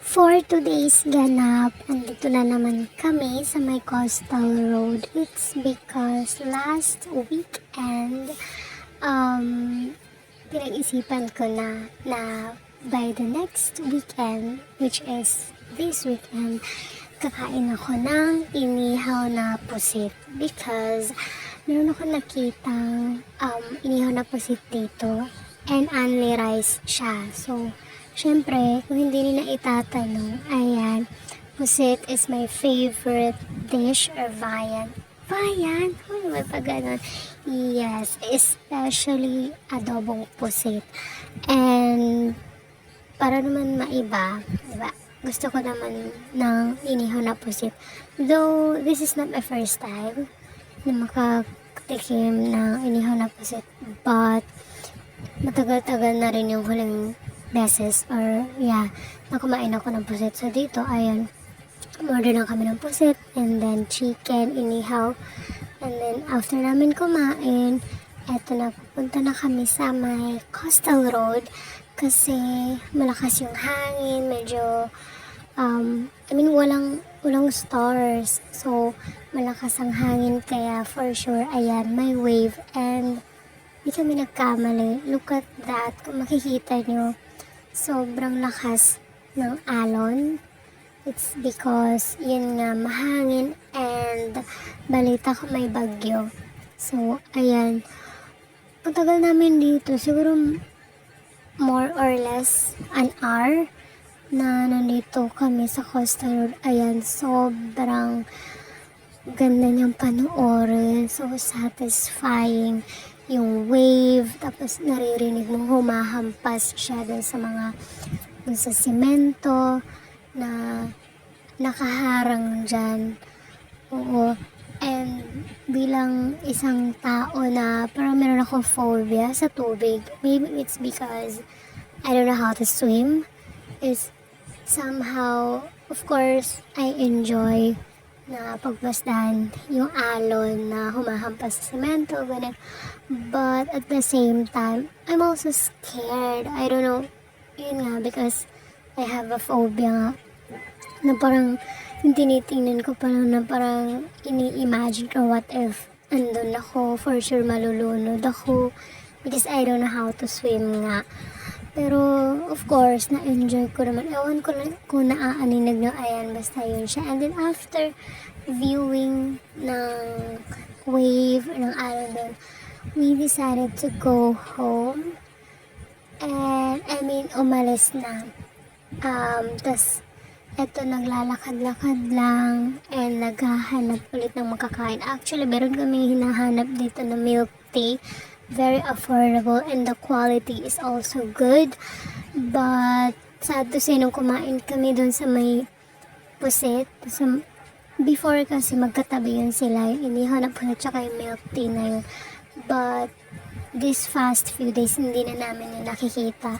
For today's ganap, andito na naman kami sa may Coastal Road. It's because last weekend, pinag-isipan ko na by the next weekend, which is this weekend, kakain ako ng inihaw na pusit because meron ako nakitang inihaw na pusit dito and only rice siya. So, syempre, kung hindi nila itatanong, ayan, pusit is my favorite dish or viand. Viand? Ano ba pa ganun? Yes, especially adobong pusit. And, para naman maiba, diba? Gusto ko naman ng inihaw na pusit. Though, this is not my first time na makatikim ng inihaw na pusit. But, matagal-tagal na rin yung huling beses or na kumain ako ng pusit. So dito, ayan, order lang kami ng pusit and then chicken, inihaw. And then after namin kumain, eto na, pupunta na kami sa may Coastal Road kasi malakas yung hangin, medyo walang stars. So malakas ang hangin kaya for sure, ayan, may wave and di kami nagkamali. Look at that. Kung makikita nyo, sobrang lakas ng alon. It's because, yun nga, mahangin and balita ko may bagyo. So, ayan. Ang tagal namin dito, siguro more or less an hour na nandito kami sa Coastal Road. Ayan, sobrang ganda niyang panoorin. So satisfying yung wave, tapos naririnig mo humahampas siya dun sa simento na nakaharang dyan. Oo. And bilang isang tao na parang meron akong phobia sa tubig, maybe it's because I don't know how to swim, is somehow, of course, I enjoy na pagbasdahan yung alon na humahampas sa semento, ganun. But at the same time, I'm also scared. I don't know, yun nga, because I have a phobia nga, na parang yung tinitingnan ko parang na parang ini-imagine ko what if andun ako, for sure malulunod ako because I don't know how to swim nga. Pero, of course, na-enjoy ko naman. Ewan ko lang kung naaaninag na, ayan, basta yun siya. And then, after viewing ng wave, ng alon doon, we decided to go home. And, umalis na. Tas, eto, naglalakad-lakad lang and naghahanap ulit ng makakain. Actually, meron kami hinahanap dito na milk tea. Very affordable and the quality is also good. But sad to say, nung kumain kami doon sa may pusit, before kasi magkatabi yun sila, yung inihaw na pusit tsaka yung milk tea na yun. But this past few days, hindi na namin yung nakikita.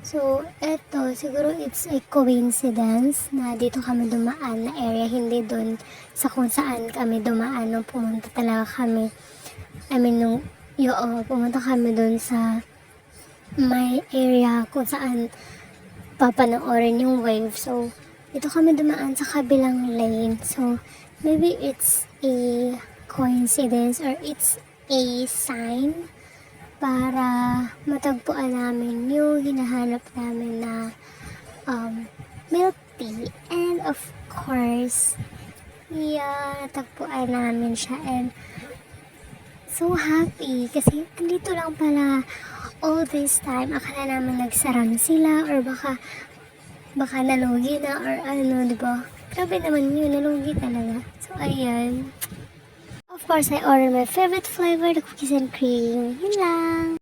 So, eto, siguro it's a coincidence na dito kami dumaan na area, hindi doon sa kung saan kami dumaan nung pumunta talaga kami. Pumunta kami dun sa may area kung saan papanoorin yung wave. So, dito kami dumaan sa kabilang lane. So, maybe it's a coincidence or it's a sign para matagpuan namin yung hinahanap namin na milk tea. And of course, natagpuan namin siya and so happy kasi dito lang pala all this time. Akala namin nagsara na sila or baka nalugi na or ano, diba? Grabe naman yun, nalugi talaga. So, ayan. Of course, I ordered my favorite flavor, the cookies and cream. Yun lang.